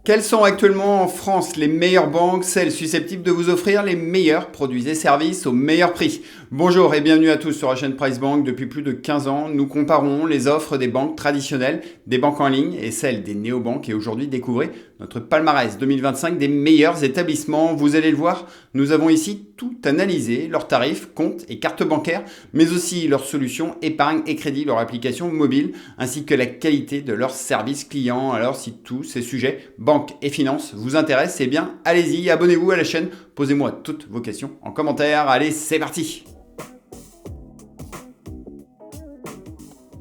Quelles sont actuellement en France les meilleures banques, celles susceptibles de vous offrir les meilleurs produits et services au meilleur prix? Bonjour et bienvenue à tous sur la chaîne Price Bank. Depuis plus de 15 ans, nous comparons les offres des banques traditionnelles, des banques en ligne et celles des néobanques. Et aujourd'hui, découvrez notre palmarès 2025 des meilleurs établissements. Vous allez le voir, nous avons ici tout analysé, leurs tarifs, comptes et cartes bancaires, mais aussi leurs solutions épargne et crédit, leur application mobile, ainsi que la qualité de leurs services clients. Alors si tous ces sujets, banque et finance, vous intéressent, eh bien allez-y, abonnez-vous à la chaîne, posez-moi toutes vos questions en commentaire. Allez, c'est parti!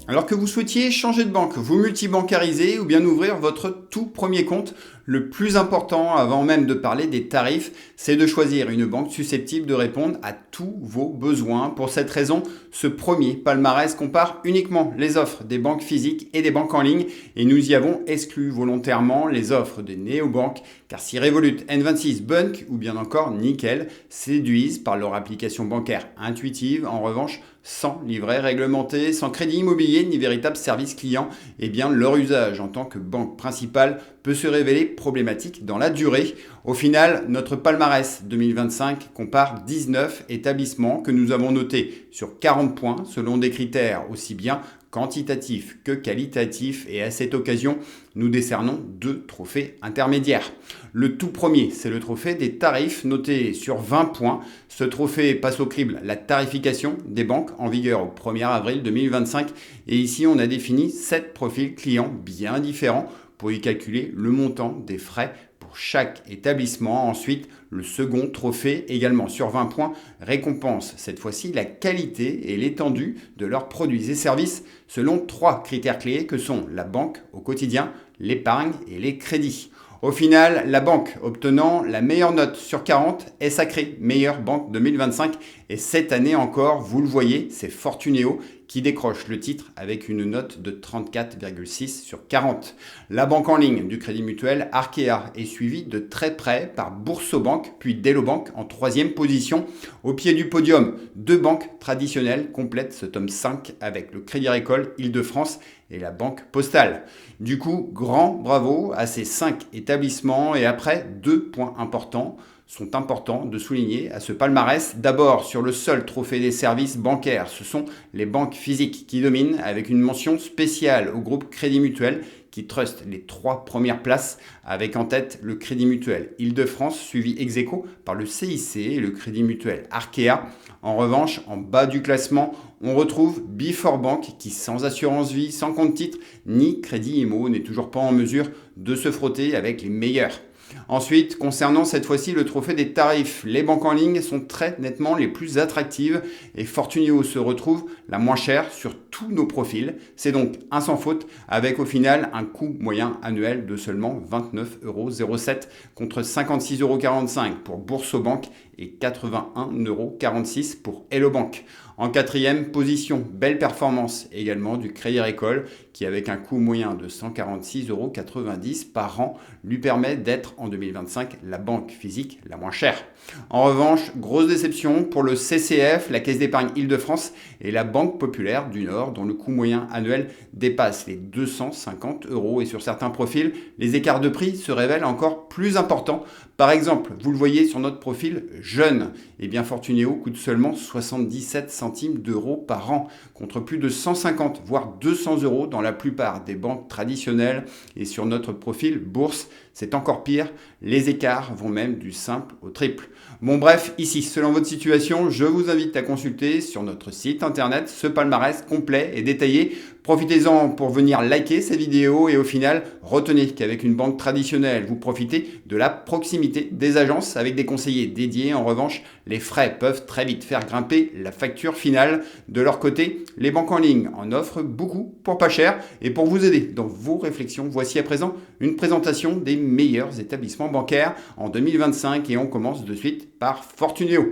Alors que vous souhaitiez changer de banque, vous multibancariser ou bien ouvrir votre tout premier compte, le plus important avant même de parler des tarifs, c'est de choisir une banque susceptible de répondre à tous vos besoins. Pour cette raison, ce premier palmarès compare uniquement les offres des banques physiques et des banques en ligne et nous y avons exclu volontairement les offres des néobanques car si Revolut, N26, Bunk ou bien encore Nickel séduisent par leur application bancaire intuitive, en revanche, sans livret réglementé, sans crédit immobilier ni véritable service client, eh bien leur usage en tant que banque principale peut se révéler problématique dans la durée. Au final, notre palmarès 2025 compare 19 établissements que nous avons notés sur 40 points selon des critères aussi bien quantitatifs que qualitatifs et à cette occasion, nous décernons 2 trophées intermédiaires. Le tout premier, c'est le trophée des tarifs noté sur 20 points. Ce trophée passe au crible la tarification des banques en vigueur au 1er avril 2025 et ici on a défini 7 profils clients bien différents pour y calculer le montant des frais pour chaque établissement. Ensuite, le second trophée, également sur 20 points, récompense cette fois-ci la qualité et l'étendue de leurs produits et services selon 3 critères clés que sont la banque au quotidien, l'épargne et les crédits. Au final, la banque obtenant la meilleure note sur 40 est sacrée meilleure banque 2025 et cette année encore, vous le voyez, c'est Fortunéo qui décroche le titre avec une note de 34,6 sur 40. La banque en ligne du Crédit Mutuel, Arkea, est suivie de très près par Boursobank puis Delobank en 3e position. Au pied du podium, 2 banques traditionnelles complètent ce tome 5 avec le Crédit Agricole Île-de-France et la Banque Postale. Du coup, grand bravo à ces 5 établissements et après 2 points importants sont importants de souligner à ce palmarès. D'abord, sur le seul trophée des services bancaires, ce sont les banques physiques qui dominent avec une mention spéciale au groupe Crédit Mutuel qui truste les 3 premières places avec en tête le Crédit Mutuel Île-de-France suivi ex-aequo par le CIC et le Crédit Mutuel Arkea. En revanche, en bas du classement, on retrouve Before Bank qui sans assurance vie, sans compte titre ni crédit IMO n'est toujours pas en mesure de se frotter avec les meilleurs. Ensuite, concernant cette fois-ci le trophée des tarifs, les banques en ligne sont très nettement les plus attractives et Fortunéo se retrouve la moins chère sur tous nos profils. C'est donc un sans faute avec au final un coût moyen annuel de seulement 29,07 € contre 56,45 € pour Boursobank et 81,46 € pour Hello Bank. En 4e position, belle performance également du Crédit Agricole qui avec un coût moyen de 146,90 € par an lui permet d'être en 2025 la banque physique la moins chère. En revanche, grosse déception pour le CCF, la Caisse d'épargne Île-de-France et la Banque Populaire du Nord dont le coût moyen annuel dépasse les 250 € et sur certains profils, les écarts de prix se révèlent encore plus importants. Par exemple, vous le voyez sur notre profil jeune, et bien Fortunéo coûte seulement 77 centimes d'euros par an contre plus de 150 voire 200 € dans la plupart des banques traditionnelles et sur notre profil bourse, c'est encore pire, les écarts vont même du simple au triple. Bon bref, ici, selon votre situation, je vous invite à consulter sur notre site internet ce palmarès complet et détaillé. Profitez-en pour venir liker cette vidéo et au final, retenez qu'avec une banque traditionnelle, vous profitez de la proximité des agences avec des conseillers dédiés. En revanche, les frais peuvent très vite faire grimper la facture finale. De leur côté, les banques en ligne en offrent beaucoup pour pas cher et pour vous aider dans vos réflexions, voici à présent une présentation des meilleurs établissements bancaires en 2025 et on commence de suite par Fortunéo.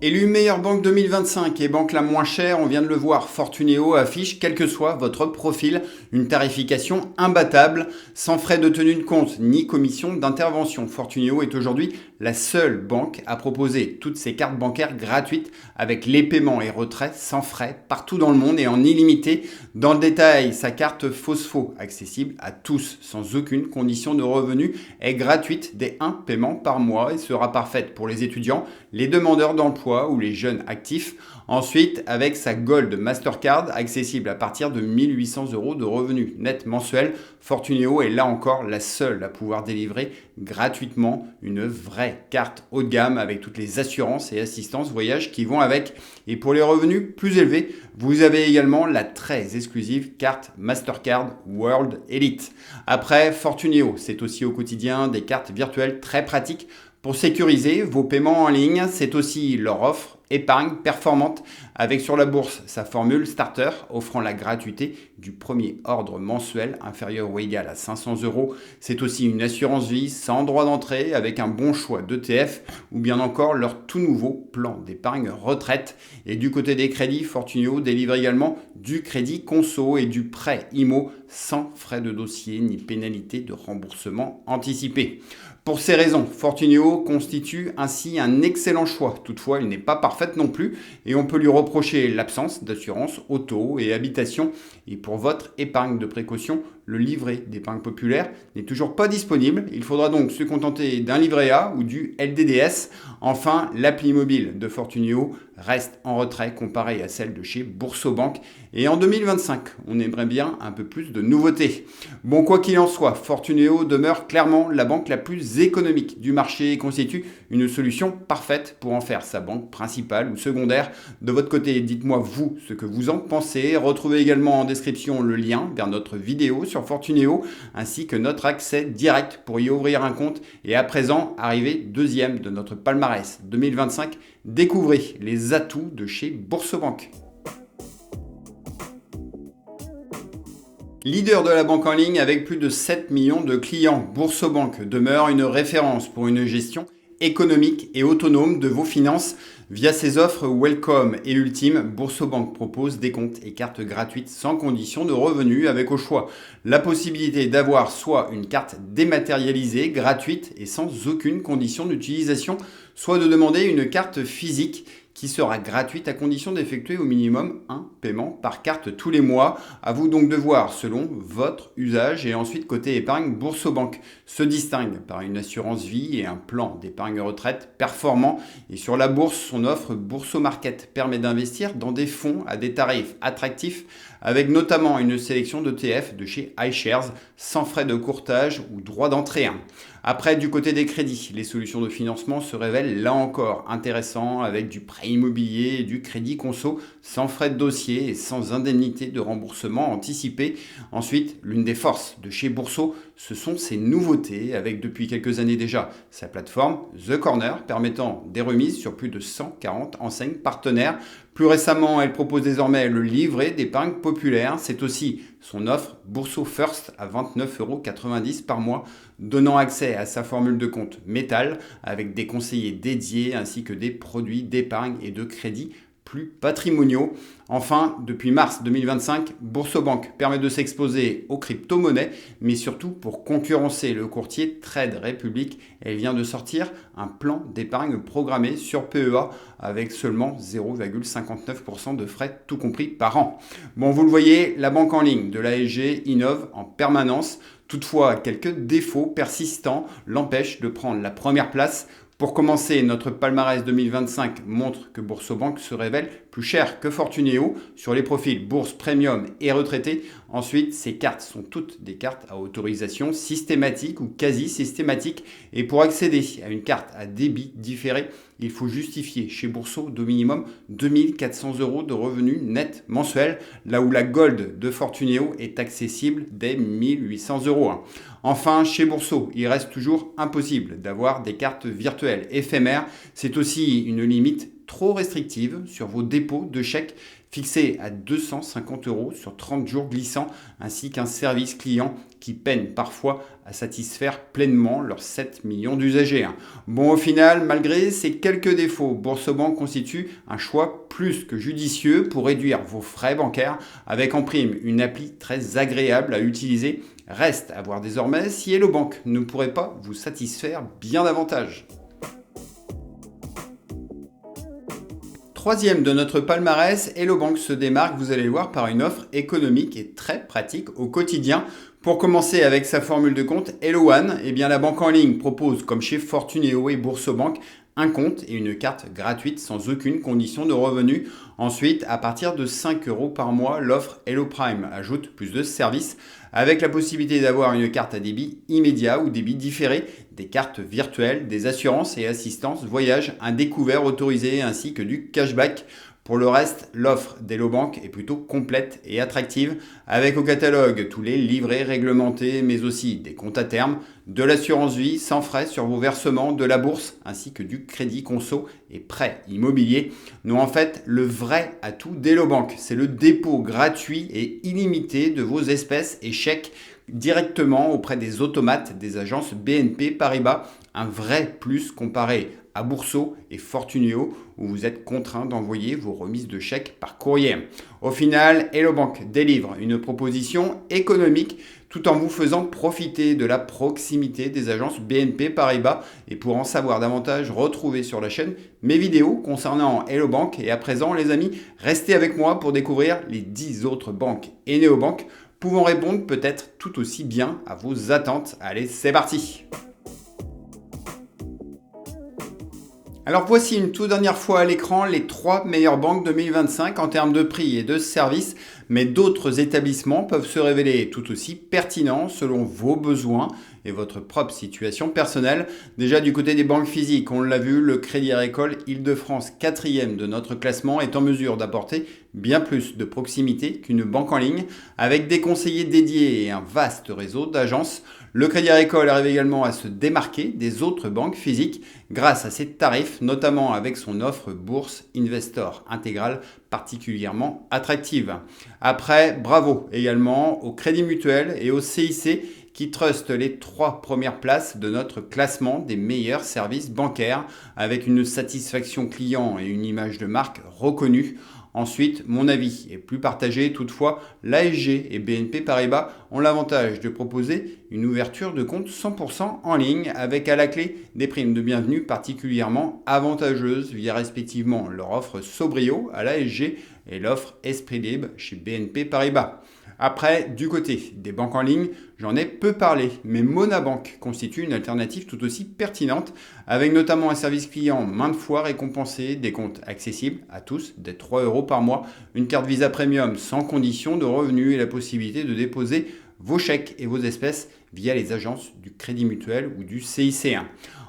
Élu meilleure banque 2025 et banque la moins chère, on vient de le voir, Fortuneo affiche, quel que soit votre profil, une tarification imbattable, sans frais de tenue de compte ni commission d'intervention. Fortuneo est aujourd'hui la seule banque à proposer toutes ses cartes bancaires gratuites avec les paiements et retraits sans frais partout dans le monde et en illimité. Dans le détail, sa carte Fosfo, accessible à tous sans aucune condition de revenu, est gratuite dès un paiement par mois et sera parfaite pour les étudiants, les demandeurs d'emploi ou les jeunes actifs. Ensuite, avec sa Gold Mastercard, accessible à partir de 1 800 € de revenus net mensuels, Fortuneo est là encore la seule à pouvoir délivrer gratuitement une vraie carte haut de gamme avec toutes les assurances et assistances voyage qui vont avec. Et pour les revenus plus élevés, vous avez également la très exclusive carte Mastercard World Elite. Après, Fortuneo, c'est aussi au quotidien des cartes virtuelles très pratiques pour sécuriser vos paiements en ligne. C'est aussi leur offre épargne performante avec sur la bourse sa formule starter offrant la gratuité du premier ordre mensuel inférieur ou égal à 500 €. C'est aussi une assurance vie sans droit d'entrée avec un bon choix d'ETF ou bien encore leur tout nouveau plan d'épargne retraite. Et du côté des crédits, Fortuneo délivre également du crédit conso et du prêt IMO sans frais de dossier ni pénalité de remboursement anticipé. Pour ces raisons, Fortuneo constitue ainsi un excellent choix. Toutefois, il n'est pas parfait non plus et on peut lui reprocher l'absence d'assurance auto et habitation. Et pour votre épargne de précaution, le livret d'épargne populaire n'est toujours pas disponible. Il faudra donc se contenter d'un livret A ou du LDDS. Enfin, l'appli mobile de Fortuneo reste en retrait comparée à celle de chez Boursobank. Et en 2025, on aimerait bien un peu plus de nouveautés. Bon, quoi qu'il en soit, Fortuneo demeure clairement la banque la plus économique du marché et constitue une solution parfaite pour en faire sa banque principale ou secondaire. De votre côté, dites-moi vous ce que vous en pensez. Retrouvez également en description le lien vers notre vidéo sur Fortuneo ainsi que notre accès direct pour y ouvrir un compte. Et à présent, arrivé deuxième de notre palmarès 2025, découvrez les atouts de chez Boursobank. Leader de la banque en ligne avec plus de 7 millions de clients, Boursobank demeure une référence pour une gestion économique et autonome de vos finances. Via ses offres Welcome et Ultime, Boursobank propose des comptes et cartes gratuites sans condition de revenus avec au choix la possibilité d'avoir soit une carte dématérialisée, gratuite et sans aucune condition d'utilisation, soit de demander une carte physique qui sera gratuite à condition d'effectuer au minimum un paiement par carte tous les mois. À vous donc de voir selon votre usage. Et ensuite, côté épargne, Boursobank se distingue par une assurance vie et un plan d'épargne retraite performant. Et sur la bourse, son offre Boursomarket permet d'investir dans des fonds à des tarifs attractifs avec notamment une sélection d'ETF de chez iShares sans frais de courtage ou droit d'entrée. Après, du côté des crédits, les solutions de financement se révèlent là encore intéressantes avec du prêt immobilier et du crédit conso sans frais de dossier et sans indemnité de remboursement anticipé. Ensuite, l'une des forces de chez Bourso, ce sont ses nouveautés avec depuis quelques années déjà sa plateforme The Corner permettant des remises sur plus de 140 enseignes partenaires. Plus récemment, elle propose désormais le livret d'épargne populaire. C'est aussi son offre Bourso First à 29,90 € par mois, donnant accès à sa formule de compte Métal avec des conseillers dédiés ainsi que des produits d'épargne et de crédit plus patrimoniaux. Enfin, depuis mars 2025, Boursobank permet de s'exposer aux crypto-monnaies, mais surtout pour concurrencer le courtier Trade Republic. Elle vient de sortir un plan d'épargne programmé sur PEA avec seulement 0,59% de frais tout compris par an. Bon, vous le voyez, la banque en ligne de l'ASG innove en permanence. Toutefois, quelques défauts persistants l'empêchent de prendre la première place. Pour commencer, notre palmarès 2025 montre que Boursobank se révèle plus cher que Fortuneo sur les profils bourse premium et retraité. Ensuite, ces cartes sont toutes des cartes à autorisation systématique ou quasi systématique. Et pour accéder à une carte à débit différé, il faut justifier chez Bourso d'au minimum 2 400 € de revenus nets mensuels, là où la Gold de Fortuneo est accessible dès 1 800 €. Enfin, chez Bourso, il reste toujours impossible d'avoir des cartes virtuelles éphémères. C'est aussi une limite trop restrictive sur vos dépôts de chèques fixé à 250 € sur 30 jours glissants, ainsi qu'un service client qui peine parfois à satisfaire pleinement leurs 7 millions d'usagers. Bon, au final, malgré ces quelques défauts, Boursorama constitue un choix plus que judicieux pour réduire vos frais bancaires avec en prime une appli très agréable à utiliser. Reste à voir désormais si Hello Bank ne pourrait pas vous satisfaire bien davantage. Troisième de notre palmarès, Hello Bank se démarque, vous allez le voir, par une offre économique et très pratique au quotidien. Pour commencer avec sa formule de compte Hello One, la banque en ligne propose, comme chez Fortuneo et Boursorama, un compte et une carte gratuite sans aucune condition de revenu. Ensuite, à partir de 5 € par mois, l'offre Hello Prime ajoute plus de services avec la possibilité d'avoir une carte à débit immédiat ou débit différé, des cartes virtuelles, des assurances et assistances, voyage, un découvert autorisé ainsi que du cashback. Pour le reste, l'offre d'Hello Bank est plutôt complète et attractive, avec au catalogue tous les livrets réglementés, mais aussi des comptes à terme, de l'assurance vie sans frais sur vos versements, de la bourse, ainsi que du crédit conso et prêt immobilier. Non, en fait, le vrai atout d'Hello Bank, c'est le dépôt gratuit et illimité de vos espèces et chèques directement auprès des automates des agences BNP Paribas. Un vrai plus comparé à Bourso et Fortuneo où vous êtes contraint d'envoyer vos remises de chèques par courrier. Au final, Hello Bank délivre une proposition économique tout en vous faisant profiter de la proximité des agences BNP Paribas. Et pour en savoir davantage, retrouvez sur la chaîne mes vidéos concernant Hello Bank. Et à présent, les amis, restez avec moi pour découvrir les 10 autres banques et néobanques pouvant répondre peut-être tout aussi bien à vos attentes. Allez, c'est parti! Alors voici une toute dernière fois à l'écran les 3 meilleures banques 2025 en termes de prix et de services, mais d'autres établissements peuvent se révéler tout aussi pertinents selon vos besoins et votre propre situation personnelle. Déjà du côté des banques physiques, on l'a vu, le Crédit Agricole Île-de-France, 4e de notre classement, est en mesure d'apporter bien plus de proximité qu'une banque en ligne, avec des conseillers dédiés et un vaste réseau d'agences. Le Crédit Agricole arrive également à se démarquer des autres banques physiques grâce à ses tarifs, notamment avec son offre Bourse Investor intégrale particulièrement attractive. Après, bravo également au Crédit Mutuel et au CIC qui trustent les 3 premières places de notre classement des meilleurs services bancaires avec une satisfaction client et une image de marque reconnue. Ensuite, mon avis est plus partagé. Toutefois, l'ASG et BNP Paribas ont l'avantage de proposer une ouverture de compte 100% en ligne avec à la clé des primes de bienvenue particulièrement avantageuses via respectivement leur offre Sobrio à l'ASG et l'offre Esprit Libre chez BNP Paribas. Après, du côté des banques en ligne, j'en ai peu parlé, mais Monabank constitue une alternative tout aussi pertinente, avec notamment un service client maintes fois récompensé, des comptes accessibles à tous, des 3 € par mois, une carte Visa Premium sans condition de revenus et la possibilité de déposer vos chèques et vos espèces via les agences du Crédit Mutuel ou du CIC.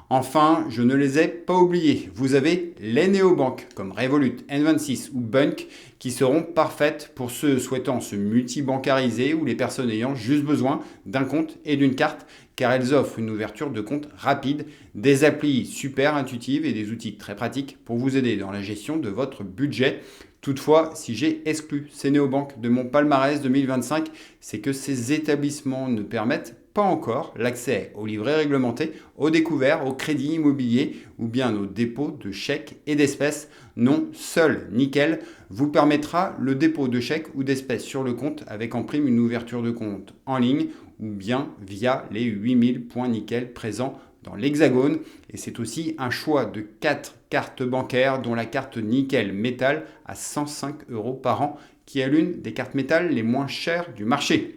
Enfin, je ne les ai pas oubliés. Vous avez les néobanques comme Revolut, N26 ou Bunk qui seront parfaites pour ceux souhaitant se multibancariser ou les personnes ayant juste besoin d'un compte et d'une carte car elles offrent une ouverture de compte rapide, des applis super intuitives et des outils très pratiques pour vous aider dans la gestion de votre budget. Toutefois, si j'ai exclu ces néobanques de mon palmarès 2025, c'est que ces établissements ne permettent pas encore l'accès aux livrets réglementés, aux découverts, au crédit immobilier ou bien aux dépôts de chèques et d'espèces. Non, seul Nickel vous permettra le dépôt de chèques ou d'espèces sur le compte avec en prime une ouverture de compte en ligne ou bien via les 8000 points Nickel présents dans l'Hexagone. Et c'est aussi un choix de 4 cartes bancaires dont la carte Nickel Métal à 105 € par an qui est l'une des cartes métal les moins chères du marché.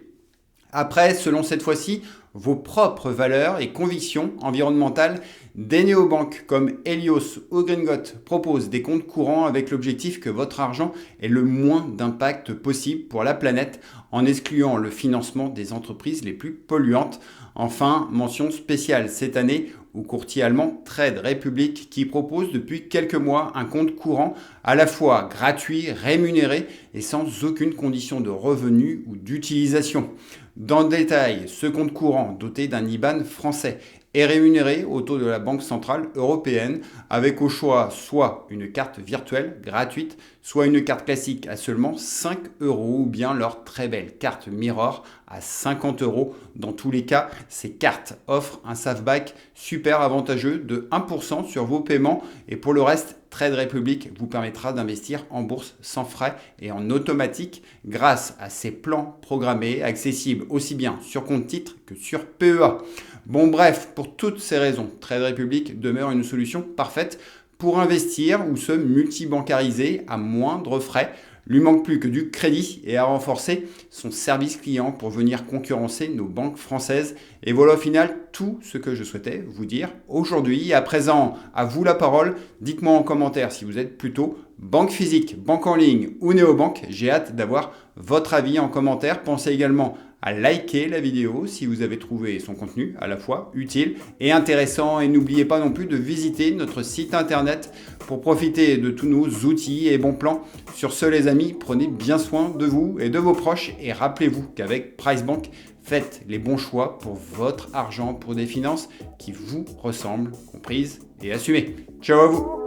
Après, selon cette fois-ci, vos propres valeurs et convictions environnementales, des néobanques comme Helios ou Gringot proposent des comptes courants avec l'objectif que votre argent ait le moins d'impact possible pour la planète en excluant le financement des entreprises les plus polluantes. Enfin, mention spéciale cette année au courtier allemand Trade Republic qui propose depuis quelques mois un compte courant à la fois gratuit, rémunéré et sans aucune condition de revenu ou d'utilisation. Dans le détail, ce compte courant doté d'un IBAN français est rémunéré au taux de la Banque Centrale Européenne, avec au choix soit une carte virtuelle gratuite, soit une carte classique à seulement 5 euros ou bien leur très belle carte Mirror à 50 euros. Dans tous les cas, ces cartes offrent un SAFBAC super avantageux de 1% sur vos paiements et pour le reste, Trade Republic vous permettra d'investir en bourse sans frais et en automatique grâce à ces plans programmés accessibles aussi bien sur compte titre que sur PEA. Bon bref, pour toutes ces raisons, Trade Republic demeure une solution parfaite pour investir ou se multibancariser à moindre frais. Lui manque plus que du crédit et à renforcer son service client pour venir concurrencer nos banques françaises. Et voilà au final tout ce que je souhaitais vous dire aujourd'hui. À présent, à vous la parole. Dites-moi en commentaire si vous êtes plutôt banque physique, banque en ligne ou néobanque. J'ai hâte d'avoir votre avis en commentaire. Pensez également à liker la vidéo si vous avez trouvé son contenu à la fois utile et intéressant. Et n'oubliez pas non plus de visiter notre site internet pour profiter de tous nos outils et bons plans. Sur ce les amis, prenez bien soin de vous et de vos proches et rappelez-vous qu'avec PriceBank, faites les bons choix pour votre argent, pour des finances qui vous ressemblent, comprises et assumées. Ciao à vous!